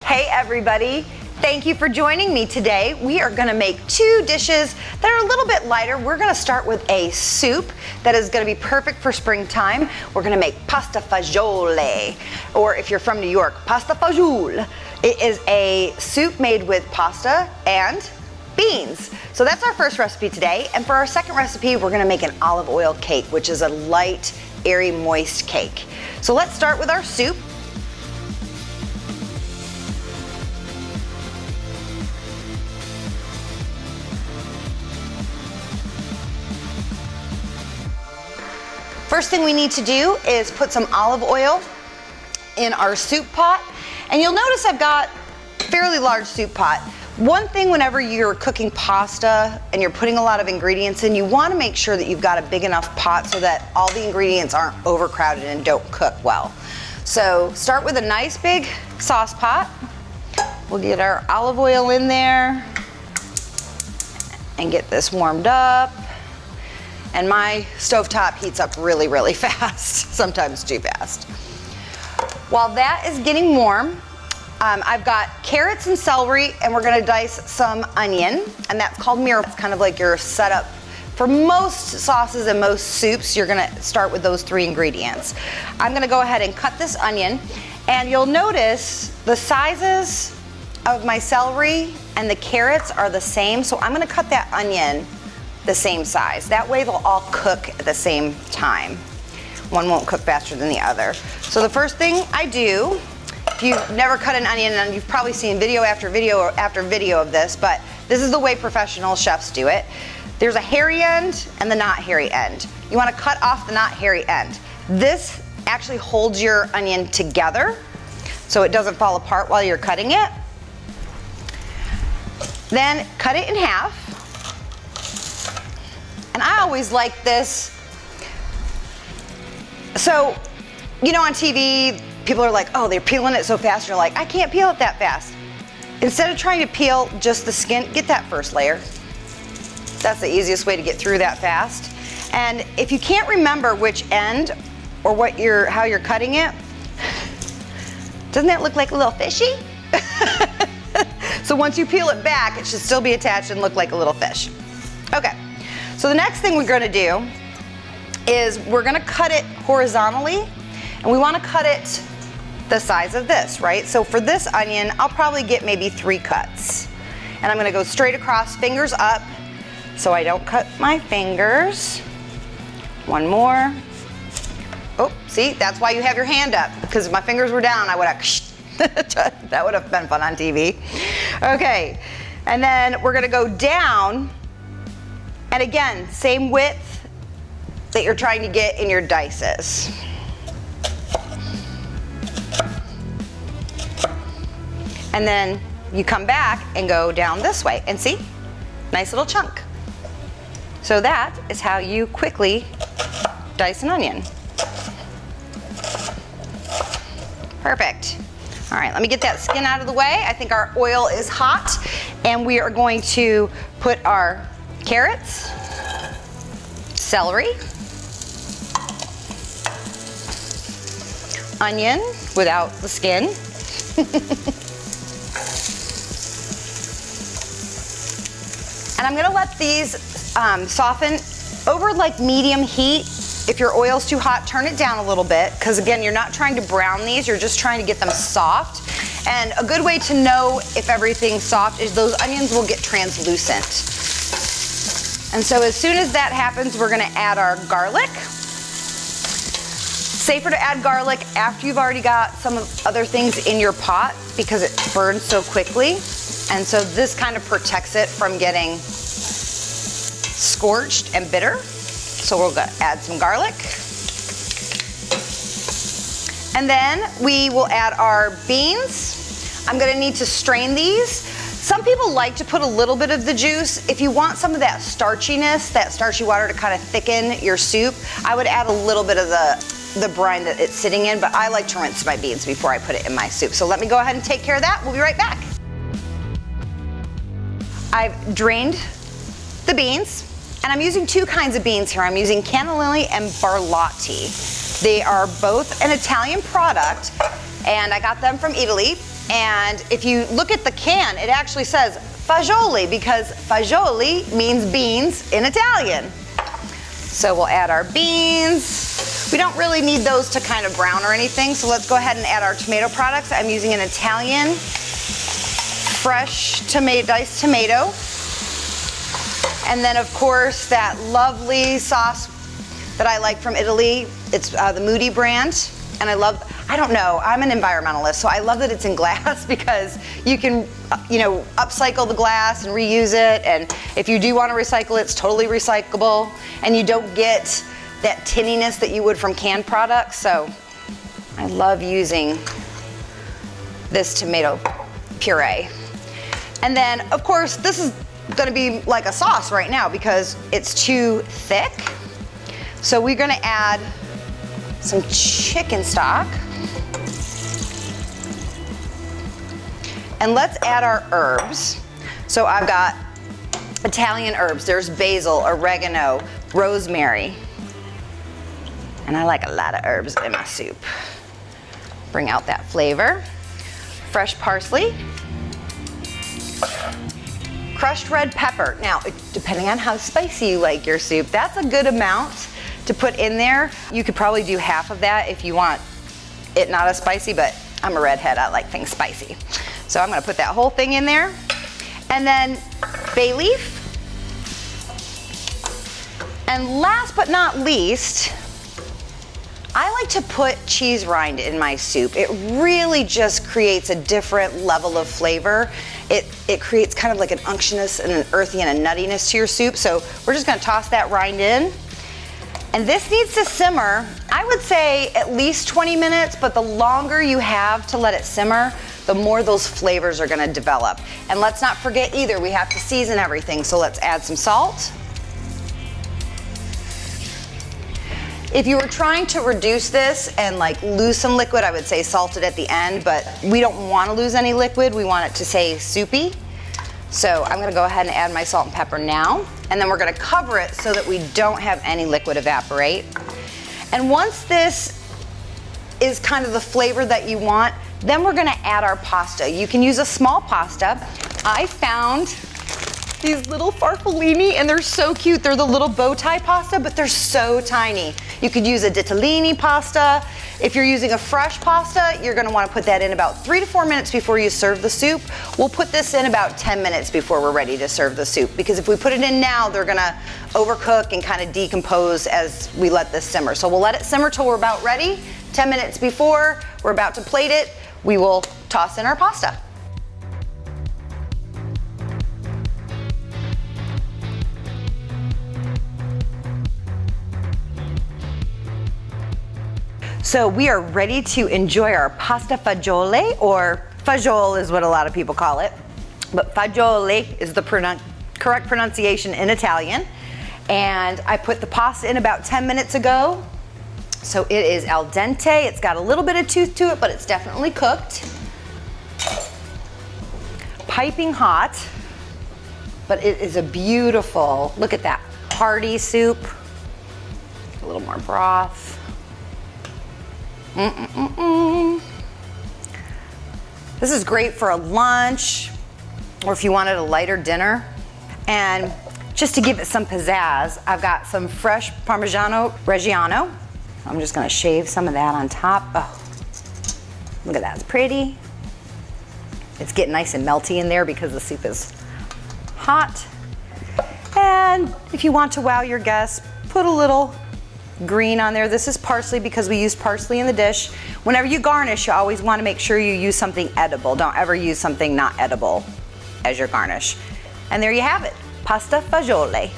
Hey everybody, thank you for joining me today. We are gonna make two dishes that are a little bit lighter. We're gonna start with a soup that is gonna be perfect for springtime. We're gonna make pasta fagioli, or if you're from New York, pasta fagioli. It is a soup made with pasta and beans. So that's our first recipe today. And for our second recipe, we're gonna make an olive oil cake, which is a light, airy, moist cake. So let's start with our soup. First thing we need to do is put some olive oil in our soup pot. And you'll notice I've got a fairly large soup pot. One thing whenever you're cooking pasta and you're putting a lot of ingredients in, you want to make sure that you've got a big enough pot so that all the ingredients aren't overcrowded and don't cook well. So start with a nice big sauce pot. We'll get our olive oil in there and get this warmed up. And my stovetop heats up really, really fast, sometimes too fast. While that is getting warm, I've got carrots and celery, and we're gonna dice some onion, and that's called miro. It's kind of like your setup. For most sauces and most soups, you're gonna start with those three ingredients. I'm gonna go ahead and cut this onion, and you'll notice the sizes of my celery and the carrots are the same, so I'm gonna cut that onion the same size. That way they'll all cook at the same time. One won't cook faster than the other. So the first thing I do, if you've never cut an onion, and you've probably seen video after video after video of this, but this is the way professional chefs do it. There's a hairy end and the not hairy end. You wanna cut off the not hairy end. This actually holds your onion together so it doesn't fall apart while you're cutting it. Then cut it in half. And I always like this. So, you know, on TV, people are like, oh, they're peeling it so fast. You're like, I can't peel it that fast. Instead of trying to peel just the skin, get that first layer. That's the easiest way to get through that fast. And if you can't remember which end or how you're cutting it, doesn't that look like a little fishy? So once you peel it back, it should still be attached and look like a little fish. Okay. So the next thing we're gonna do is we're gonna cut it horizontally, and we wanna cut it the size of this, right? So for this onion, I'll probably get maybe 3 cuts. And I'm gonna go straight across, fingers up, so I don't cut my fingers. One more. Oh, see, that's why you have your hand up, because if my fingers were down, I would have, that would have been fun on TV. Okay, and then we're gonna go down. And again, same width that you're trying to get in your dices. And then you come back and go down this way, and see, nice little chunk. So that is how you quickly dice an onion. Perfect. All right, let me get that skin out of the way. I think our oil is hot, and we are going to put our carrots, celery, onion without the skin, and I'm gonna let these soften over like medium heat. If your oil's too hot, turn it down a little bit, because again, you're not trying to brown these, you're just trying to get them soft. And a good way to know if everything's soft is those onions will get translucent. And so as soon as that happens, we're gonna add our garlic. Safer to add garlic after you've already got some other things in your pot because it burns so quickly. And so this kind of protects it from getting scorched and bitter. So we'll add some garlic. And then we will add our beans. I'm gonna need to strain these. Some people like to put a little bit of the juice. If you want some of that starchiness, that starchy water to kind of thicken your soup, I would add a little bit of the brine that it's sitting in, but I like to rinse my beans before I put it in my soup. So let me go ahead and take care of that. We'll be right back. I've drained the beans, and I'm using 2 kinds of beans here. I'm using cannellini and barlotti. They are both an Italian product, and I got them from Italy. And if you look at the can, it actually says Fagioli because fagioli means beans in Italian. So we'll add our beans. We don't really need those to kind of brown or anything, so let's go ahead and add our tomato products. I'm using an Italian fresh diced tomato. And then of course that lovely sauce that I like from Italy. It's the Moody brand. And I don't know, I'm an environmentalist, so I love that it's in glass because you can, upcycle the glass and reuse it. And if you do want to recycle it, it's totally recyclable. And you don't get that tinniness that you would from canned products. So I love using this tomato puree. And then, of course, this is gonna be like a sauce right now because it's too thick. So we're gonna add some chicken stock. And let's add our herbs. So I've got Italian herbs. There's basil, oregano, rosemary. And I like a lot of herbs in my soup. Bring out that flavor. Fresh parsley. Crushed red pepper. Now, depending on how spicy you like your soup, that's a good amount to put in there. You could probably do half of that if you want it not as spicy, but I'm a redhead, I like things spicy. So I'm gonna put that whole thing in there. And then bay leaf. And last but not least, I like to put cheese rind in my soup. It really just creates a different level of flavor. It creates kind of like an unctuousness and an earthy and a nuttiness to your soup. So we're just gonna toss that rind in. And this needs to simmer, I would say at least 20 minutes, but the longer you have to let it simmer, the more those flavors are gonna develop. And let's not forget either, we have to season everything. So let's add some salt. If you were trying to reduce this and like lose some liquid, I would say salt it at the end, but we don't want to lose any liquid. We want it to stay soupy. So I'm gonna go ahead and add my salt and pepper now, and then we're gonna cover it so that we don't have any liquid evaporate. And once this is kind of the flavor that you want, then we're gonna add our pasta. You can use a small pasta. I found these little farfallini, and they're so cute. They're the little bow tie pasta, but they're so tiny. You could use a ditalini pasta. If you're using a fresh pasta, you're gonna wanna put that in about 3 to 4 minutes before you serve the soup. We'll put this in about 10 minutes before we're ready to serve the soup, because if we put it in now, they're gonna overcook and kind of decompose as we let this simmer. So we'll let it simmer till we're about ready. 10 minutes before we're about to plate it, we will toss in our pasta. So we are ready to enjoy our pasta fagioli, or fagioli is what a lot of people call it. But fagioli is the correct pronunciation in Italian. And I put the pasta in about 10 minutes ago. So it is al dente. It's got a little bit of tooth to it, but it's definitely cooked. Piping hot, but it is a beautiful, look at that, hearty soup. A little more broth. This is great for a lunch, or if you wanted a lighter dinner. And just to give it some pizzazz, I've got some fresh Parmigiano Reggiano. I'm just gonna shave some of that on top. Oh, look at that, it's pretty. It's getting nice and melty in there because the soup is hot. And if you want to wow your guests, put a little green on there. This is parsley because we used parsley in the dish. Whenever you garnish, you always want to make sure you use something edible. Don't ever use something not edible as your garnish. And there you have it, pasta fagioli.